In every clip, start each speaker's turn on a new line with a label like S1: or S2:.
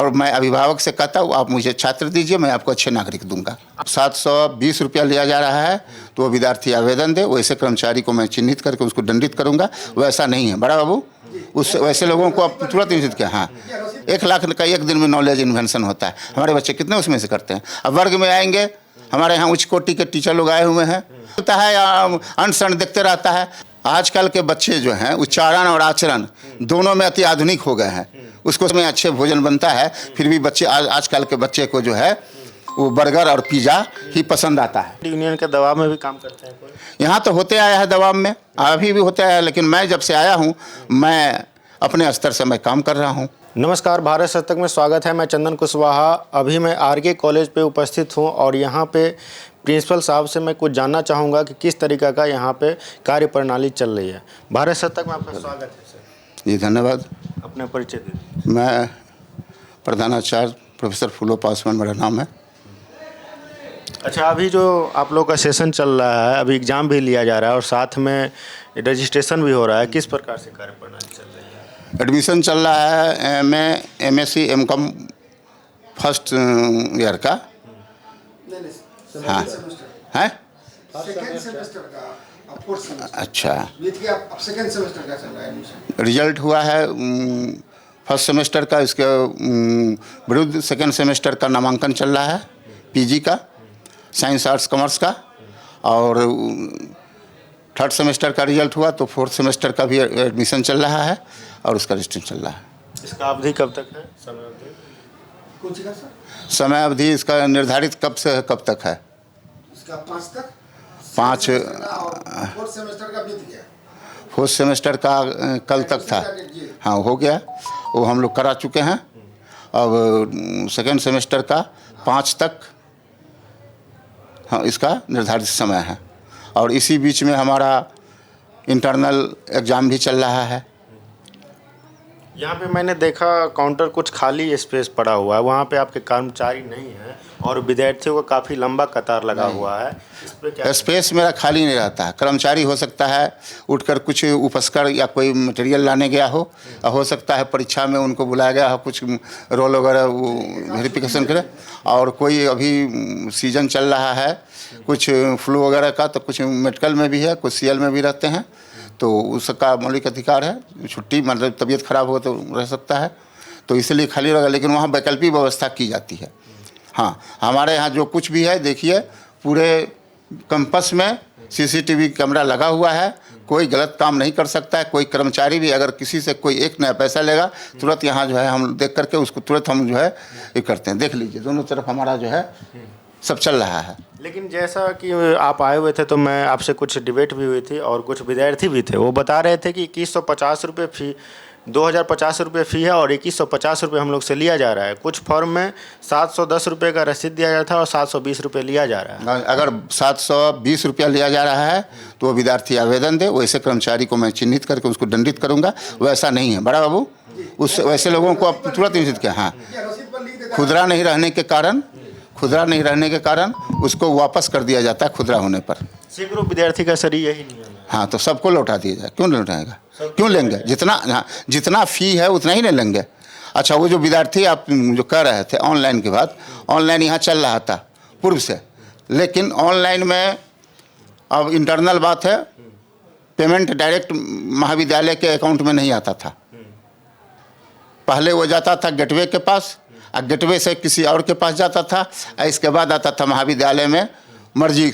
S1: और मैं अभिभावक से कहता हूँ आप मुझे छात्र दीजिए, मैं आपको अच्छे नागरिक दूंगा। 720 रुपया लिया जा रहा है तो वो विद्यार्थी आवेदन दे, वैसे कर्मचारी को मैं चिन्हित करके उसको दंडित करूंगा। वैसा नहीं है बड़ा बाबू, उस वैसे लोगों को आप तुरंत निश्चित किया। हाँ, 1 लाख का एक दिन में नॉलेज इन्वेंशन होता है। हमारे बच्चे कितने उसमें से करते हैं। अब वर्ग में आएंगे, हमारे यहाँ उच्च कोटि के टीचर लोग आए हुए हैं, होता है अनशन देखते रहता है। आजकल के बच्चे जो हैं उच्चारण और आचरण दोनों में अति आधुनिक हो गए हैं। उसको में अच्छे भोजन बनता है, फिर भी बच्चे आजकल के बच्चे को जो है वो बर्गर और पिज़्ज़ा ही पसंद आता है।
S2: यूनियन के दबाव में भी काम करते हैं कोई?
S1: यहाँ तो होते आया है दबाव में, अभी भी होते आया है, लेकिन मैं जब से आया हूँ मैं अपने स्तर से मैं काम कर रहा हूँ।
S2: नमस्कार, भारत शतक में स्वागत है। मैं चंदन कुशवाहा। अभी मैं आरके कॉलेज पे उपस्थित हूँ और यहाँ पे प्रिंसिपल साहब से मैं कुछ जानना चाहूँगा कि किस तरीक़े का यहाँ पे कार्य प्रणाली चल रही है। भारत शतक में आपका स्वागत है सर।
S1: जी धन्यवाद।
S2: अपना परिचय दीजिए।
S1: मैं प्रधानाचार्य प्रोफेसर फूलो पासवान मेरा नाम है।
S2: अच्छा, अभी जो आप लोग का सेशन चल रहा है, अभी एग्ज़ाम भी लिया जा रहा है और साथ में रजिस्ट्रेशन भी हो रहा है, किस प्रकार से कार्य प्रणाली चल रही है?
S1: एडमिशन चल रहा है MA, MSc, MCom first year का। हाँ है,
S3: सेकेंड सेमेस्टर का, फोर्थ सेमेस्टर।
S1: अच्छा,
S3: अब सेकेंड सेमेस्टर का चल रहा है एडमिशन।
S1: रिजल्ट हुआ है फर्स्ट सेमेस्टर का, इसके विरुद्ध सेकेंड सेमेस्टर का नामांकन चल रहा है, पीजी का, साइंस आर्ट्स कॉमर्स का। और थर्ड सेमेस्टर का रिजल्ट हुआ तो फोर्थ सेमेस्टर का भी एडमिशन चल रहा है और उसका रजिस्ट्रेशन चल रहा है।
S2: इसका अवधि कब तक है, समय अवधि?
S3: कौन सी का सर?
S1: समय अवधि इसका निर्धारित कब से कब तक है?
S3: इसका 5 तक।
S1: 5
S3: फोर्थ सेमेस्टर का बीत गया।
S1: फोर्थ सेमेस्टर का कल तक था। हाँ हो गया, वो हम लोग करा चुके हैं। अब सेकेंड सेमेस्टर का 5 तक हाँ इसका निर्धारित समय है। और इसी बीच में हमारा इंटरनल एग्ज़ाम भी चल रहा है।
S2: यहाँ पे मैंने देखा काउंटर कुछ खाली स्पेस पड़ा हुआ है, वहाँ पे आपके कर्मचारी नहीं हैं और विद्यार्थियों का काफ़ी लंबा कतार लगा हुआ है। इस पे क्या
S1: स्पेस मेरा खाली नहीं रहता है। कर्मचारी हो सकता है उठकर कुछ उपस्कर या कोई मटेरियल लाने गया हो सकता है परीक्षा में उनको बुलाया गया हो, कुछ रोल वगैरह वेरिफिकेशन करे। और कोई अभी सीजन चल रहा है कुछ फ्लू वगैरह का, तो कुछ मेडिकल में भी है, कुछ सीएल में भी रहते हैं, तो उसका मौलिक अधिकार है। छुट्टी मतलब तबीयत खराब हो तो रह सकता है, तो इसलिए खाली रहेगा, लेकिन वहाँ वैकल्पिक व्यवस्था की जाती है। हाँ, हमारे यहाँ जो कुछ भी है देखिए, पूरे कैंपस में सीसीटीवी कैमरा लगा हुआ है, कोई गलत काम नहीं कर सकता है। कोई कर्मचारी भी अगर किसी से कोई एक नया पैसा लेगा, तुरंत यहाँ जो है हम देख करके उसको तुरंत हम जो है ये करते हैं। देख लीजिए दोनों तरफ हमारा जो है सब चल रहा है।
S2: लेकिन जैसा कि आप आए हुए थे तो मैं आपसे कुछ डिबेट भी हुई थी और कुछ विद्यार्थी भी थे, वो बता रहे थे कि 2150 रुपये फ़ी, 2050 रुपये फ़ी है और 2150 रुपये हम लोग से लिया जा रहा है। कुछ फॉर्म में 710 रुपये का रसीद दिया जाता है और 720 रुपये लिया जा रहा है।
S1: अगर 720 रुपया लिया जा रहा है तो वो विद्यार्थी आवेदन दे, वैसे कर्मचारी को मैं चिन्हित करके उसको दंडित करूंगा। वैसा नहीं है बड़ा बाबू, उस वैसे लोगों को आप तुरंत निश्चित किया। हाँ, खुदरा नहीं रहने के कारण उसको वापस कर दिया जाता है खुदरा होने पर।
S2: सैकड़ों विद्यार्थी का सर यही नियम है।
S1: हाँ, तो सबको लौटा दिया जाए। क्यों नहीं लौटाएगा, क्यों लेंगे? जितना फ़ी है उतना ही नहीं लेंगे। अच्छा, वो जो विद्यार्थी आप जो कह रहे थे ऑनलाइन की बात, ऑनलाइन यहाँ चल रहा था पूर्व से, लेकिन ऑनलाइन में अब इंटरनल बात है, पेमेंट डायरेक्ट महाविद्यालय के अकाउंट में नहीं आता था। पहले वो जाता था गेटवे के पास, और गेटवे से किसी और के पास जाता था, इसके बाद आता था महाविद्यालय में मर्जी,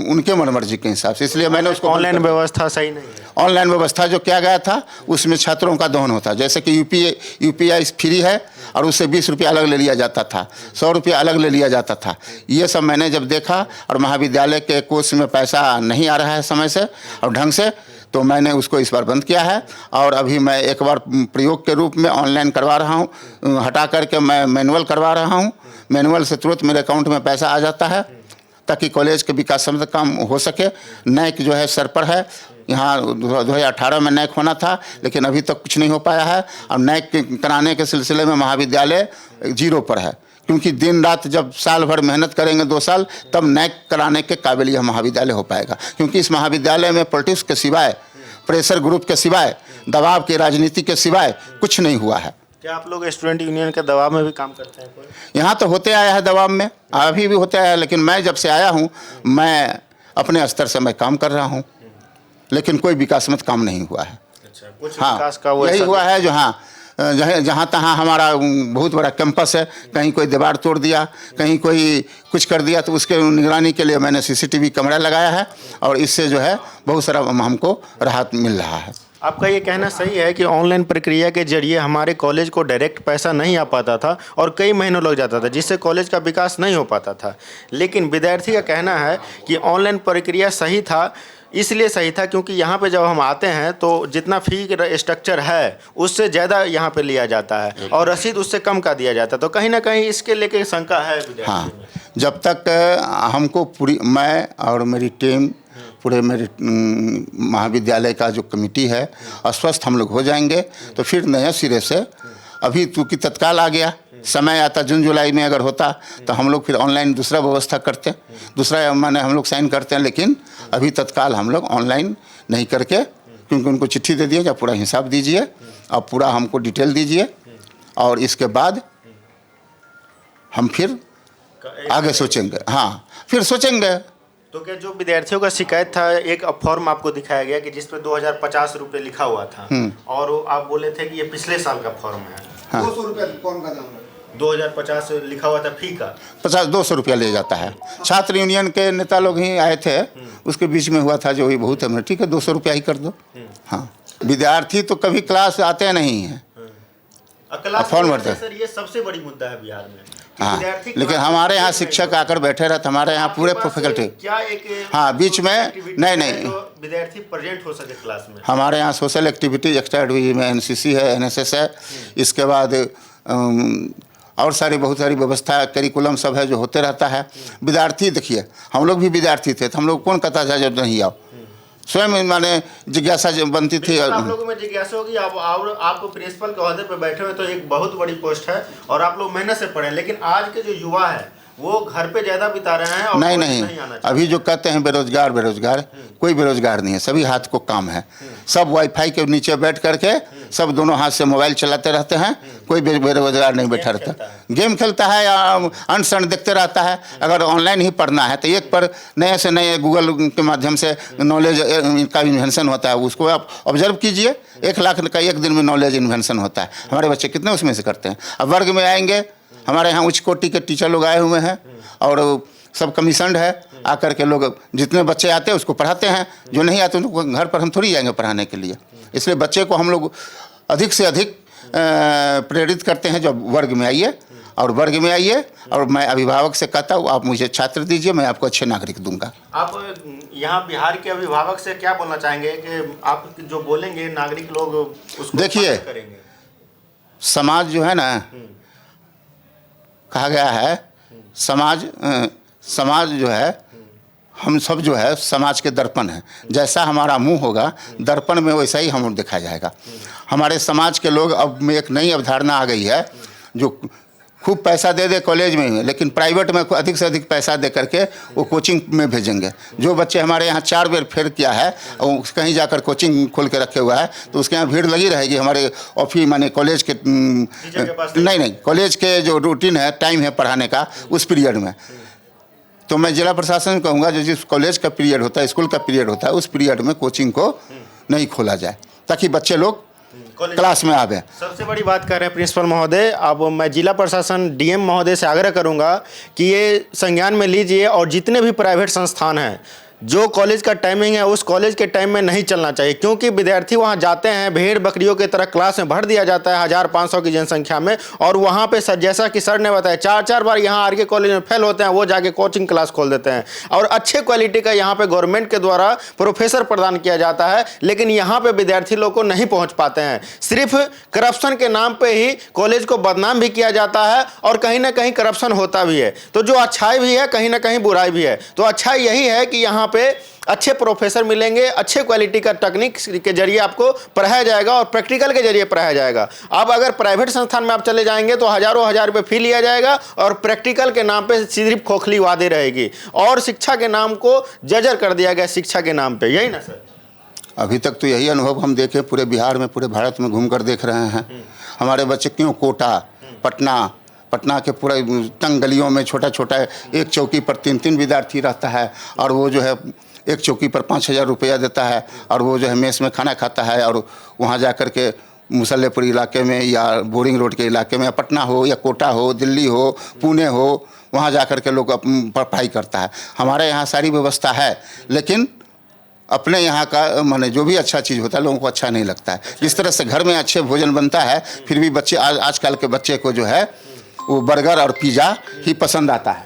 S1: उनके मन मर्जी के हिसाब से। इसलिए मैंने उसको
S2: ऑनलाइन व्यवस्था सही नहीं है।
S1: ऑनलाइन व्यवस्था जो किया गया था उसमें छात्रों का दोहन होता, जैसे कि यूपीआई फ्री है और उससे 20 रुपया अलग ले लिया जाता था, 100 रुपया अलग ले लिया जाता था। ये सब मैंने जब देखा और महाविद्यालय के कोष में पैसा नहीं आ रहा है समय से और ढंग से, तो मैंने उसको इस बार बंद किया है। और अभी मैं एक बार प्रयोग के रूप में ऑनलाइन करवा रहा हूँ, हटा करके मैं मैनुअल करवा रहा हूँ। मैनुअल से तुरंत मेरे अकाउंट में पैसा आ जाता है ताकि कॉलेज के विकास संबंधी काम हो सके। नैक जो है सर पर है, यहाँ 2018 में नैक होना था, लेकिन अभी तक कुछ नहीं हो पाया है। और नैक कराने के सिलसिले में महाविद्यालय 0 पर है, क्योंकि दिन रात जब साल भर मेहनत करेंगे 2 साल, तब नैक कराने के काबिल यह महाविद्यालय हो पाएगा। क्योंकि इस महाविद्यालय में पॉलिटिक्स के सिवाय, प्रेशर ग्रुप के सिवाय, दबाव की राजनीति के सिवाय कुछ नहीं हुआ है।
S2: क्या आप लोग स्टूडेंट यूनियन के दबाव में भी काम करते हैं कोई?
S1: यहाँ तो होते आया है दबाव में, अभी भी होते आया है, लेकिन मैं जब से आया हूँ मैं अपने स्तर से मैं काम कर रहा हूँ, लेकिन कोई विकासमत काम नहीं हुआ है।
S2: अच्छा, कुछ
S1: हाँ,
S2: विकास का वो
S1: यही
S2: ऐसा
S1: हुआ है जो हाँ जहाँ तहाँ हमारा बहुत बड़ा कैंपस है, कहीं कोई दीवार तोड़ दिया, कहीं कोई कुछ कर दिया, तो उसके निगरानी के लिए मैंने सीसीटीवी कैमरा लगाया है और इससे जो है बहुत सारा हमको राहत मिल रहा है।
S2: आपका ये कहना सही है कि ऑनलाइन प्रक्रिया के जरिए हमारे कॉलेज को डायरेक्ट पैसा नहीं आ पाता था और कई महीनों लग जाता था, जिससे कॉलेज का विकास नहीं हो पाता था। लेकिन विद्यार्थी का कहना है कि ऑनलाइन प्रक्रिया सही था, इसलिए सही था क्योंकि यहाँ पे जब हम आते हैं तो जितना फ़ी स्ट्रक्चर है उससे ज़्यादा यहाँ पे लिया जाता है और रसीद उससे कम का दिया जाता है। तो कहीं ना कहीं इसके लेके शंका है विद्यार्थी
S1: हाँ,
S2: में।
S1: जब तक हमको पूरी मैं और मेरी टीम पूरे मेरे महाविद्यालय का जो कमेटी है अस्वस्थ हम लोग हो जाएंगे तो फिर नए सिरे से, अभी चूँकि तत्काल आ गया, समय आता जून जुलाई में अगर होता तो हम लोग फिर ऑनलाइन दूसरा व्यवस्था करते, दूसरा माने हम लोग साइन करते हैं, लेकिन अभी तत्काल हम लोग ऑनलाइन नहीं करके, क्योंकि उनको चिट्ठी दे दिए, जब पूरा हिसाब दीजिए, अब पूरा हमको डिटेल दीजिए और इसके बाद हम फिर आगे सोचेंगे। हाँ, फिर सोचेंगे।
S2: तो क्या जो विद्यार्थियों का शिकायत था, एक फॉर्म आपको दिखाया गया कि जिस पे 2050 रुपये लिखा हुआ था और आप बोले थे कि ये पिछले साल का फॉर्म है।
S1: हाँ।
S3: 200 रुपये फॉर्म का दाम है।
S2: 2050 लिखा हुआ था फी का,
S1: 50-200 रुपया ले जाता है। छात्र यूनियन के नेता लोग ही आए थे, उसके बीच में हुआ था जो ही बहुत है, ठीक है 200 रुपया ही कर दो। हाँ, विद्यार्थी तो कभी क्लास आते नहीं हैं,
S2: क्लास
S1: फॉर्म
S2: में
S1: भरते हैं।
S2: सर ये सबसे बड़ी मुद्दा है बिहार में कि
S1: हाँ,
S2: विद्यार्थी
S1: लेकिन
S2: क्लास
S1: हमारे
S2: में
S1: यहाँ
S2: नहीं
S1: शिक्षक
S2: होते।
S1: आकर बैठे रहते, हमारे यहाँ पूरे
S2: आपके पास
S1: फैकल्टी।
S2: क्या एक
S1: हाँ, बीच में
S2: एक्टिविटी
S1: नहीं
S2: है
S1: नहीं
S2: जो विद्यार्थी प्रेजेंट हो सके क्लास में?
S1: हमारे यहाँ सोशल एक्टिविटी एक्स्ट्रा एक्टिविटी में एनसीसी है, एनएसएस है, इसके बाद और सारी बहुत सारी व्यवस्था करिकुलम सब है जो होते रहता है। विद्यार्थी देखिए, हम लोग भी विद्यार्थी थे तो हम लोग कौन कहता था जब नहीं आओ, स्वयं माने जिज्ञासा बनती थी।
S2: आप लोगों में जिज्ञासा होगी, आपको प्रिंसिपल के ओहदे पे बैठे हुए तो एक बहुत बड़ी पोस्ट है और आप लोग मेहनत से पढ़े, लेकिन आज के जो युवा है वो घर पे ज़्यादा बिता रहे हैं और
S1: नहीं
S2: नहीं
S1: नहीं,
S2: आना
S1: अभी जो कहते हैं बेरोजगार बेरोजगार, कोई बेरोजगार नहीं है, सभी हाथ को काम है। सब वाईफाई के नीचे बैठ करके सब दोनों हाथ से मोबाइल चलाते रहते हैं, कोई बेरोजगार नहीं बैठा रहता, गेम खेलता है या अनसन देखते रहता है। अगर ऑनलाइन ही पढ़ना है तो एक पर नए से नए गूगल के माध्यम से नॉलेज का इन्वेंशन होता है, उसको आप ऑब्जर्व कीजिए। 1 लाख का एक दिन में नॉलेज इन्वेंशन होता है, हमारे बच्चे कितने उसमें से करते हैं। अब वर्ग में आएंगे, हमारे यहाँ उच्च कोटि के टीचर लोग आए हुए हैं और सब कमीशनड है, आकर के लोग जितने बच्चे आते हैं उसको पढ़ाते हैं, जो नहीं आते उनको घर पर हम थोड़ी जाएंगे पढ़ाने के लिए। इसलिए बच्चे को हम लोग अधिक से अधिक प्रेरित करते हैं, जब वर्ग में आइए और वर्ग में आइए, और मैं अभिभावक से कहता हूँ आप मुझे छात्र दीजिए, मैं आपको अच्छे नागरिक दूंगा।
S2: आप यहाँ बिहार के अभिभावक से क्या बोलना चाहेंगे कि आप जो बोलेंगे नागरिक लोग उसको
S1: देखिए,
S2: करेंगे?
S1: समाज जो है ना, कहा गया है समाज जो है, हम सब जो है समाज के दर्पण हैं, जैसा हमारा मुंह होगा दर्पण में वैसा ही हम देखा जाएगा। हमारे समाज के लोग अब में एक नई अवधारणा आ गई है, जो खूब पैसा दे दे कॉलेज में, लेकिन प्राइवेट में अधिक से अधिक पैसा दे करके वो कोचिंग में भेजेंगे। जो बच्चे हमारे यहाँ 4 बार फेल किया है और कहीं जाकर कोचिंग खोल के रखे हुआ है तो उसके यहाँ भीड़ लगी रहेगी। हमारे ऑफिस माने कॉलेज के नहीं कॉलेज के जो रूटीन है, टाइम है पढ़ाने का, उस पीरियड में तो मैं जिला प्रशासन कहूँगा जो जिस कॉलेज का पीरियड होता है, स्कूल का पीरियड होता है, उस पीरियड में कोचिंग को नहीं खोला जाए ताकि बच्चे लोग क्लास में आवे।
S2: सबसे बड़ी बात कर रहे हैं प्रिंसिपल महोदय, अब मैं जिला प्रशासन डीएम महोदय से आग्रह करूंगा कि ये संज्ञान में लीजिए और जितने भी प्राइवेट संस्थान हैं, जो कॉलेज का टाइमिंग है उस कॉलेज के टाइम में नहीं चलना चाहिए, क्योंकि विद्यार्थी वहां जाते हैं भेड़ बकरियों की तरह क्लास में भर दिया जाता है 1500 की जनसंख्या में, और वहां पे सर जैसा कि सर ने बताया 4-4 बार यहाँ आर के कॉलेज में फेल होते हैं, वो जाके कोचिंग क्लास खोल देते हैं। और अच्छे क्वालिटी का यहाँ पे गवर्नमेंट के द्वारा प्रोफेसर प्रदान किया जाता है, लेकिन यहाँ पे विद्यार्थी लोग को नहीं पहुँच पाते हैं। सिर्फ करप्शन के नाम पर ही कॉलेज को बदनाम भी किया जाता है और कहीं ना कहीं करप्शन होता भी है। तो जो अच्छाई भी है कहीं ना कहीं बुराई भी है। तो अच्छाई यही है कि यहाँ पे अच्छे प्रोफेसर मिलेंगे, अच्छे क्वालिटी का टेक्निक के जरिए आपको पढ़ाया जाएगा और प्रैक्टिकल के जरिए पढ़ाया जाएगा। अब अगर प्राइवेट संस्थान में आप चले जाएंगे तो हजारों हजार रुपये फी लिया जाएगा और प्रैक्टिकल के नाम पे सिर्फ खोखली वादे रहेगी और शिक्षा के नाम को जर्जर कर दिया गया शिक्षा के नाम पे। यही ना सर?
S1: अभी तक तो यही अनुभव हम देखे, पूरे बिहार में पूरे भारत में घूम कर देख रहे हैं। हमारे बच्चे क्यों कोटा, पटना के पूरे तंग गलियों में छोटा छोटा एक चौकी पर 3-3 विद्यार्थी रहता है और वो जो है एक चौकी पर 5,000 रुपया देता है और वो जो है मेस में खाना खाता है और वहाँ जा कर के मुसल्लेपुर इलाके में या बोरिंग रोड के इलाके में या पटना हो या कोटा हो, दिल्ली हो, पुणे हो, वहाँ जा कर के लोग पढ़ाई करता है। हमारे यहाँ सारी व्यवस्था है, लेकिन अपने यहाँ का माने जो भी अच्छा चीज़ होता है लोगों को अच्छा नहीं लगता है। जिस तरह से घर में अच्छे भोजन बनता है, फिर भी बच्चे आजकल के बच्चे को जो है वो बर्गर और पिज़्ज़ा ही पसंद आता है।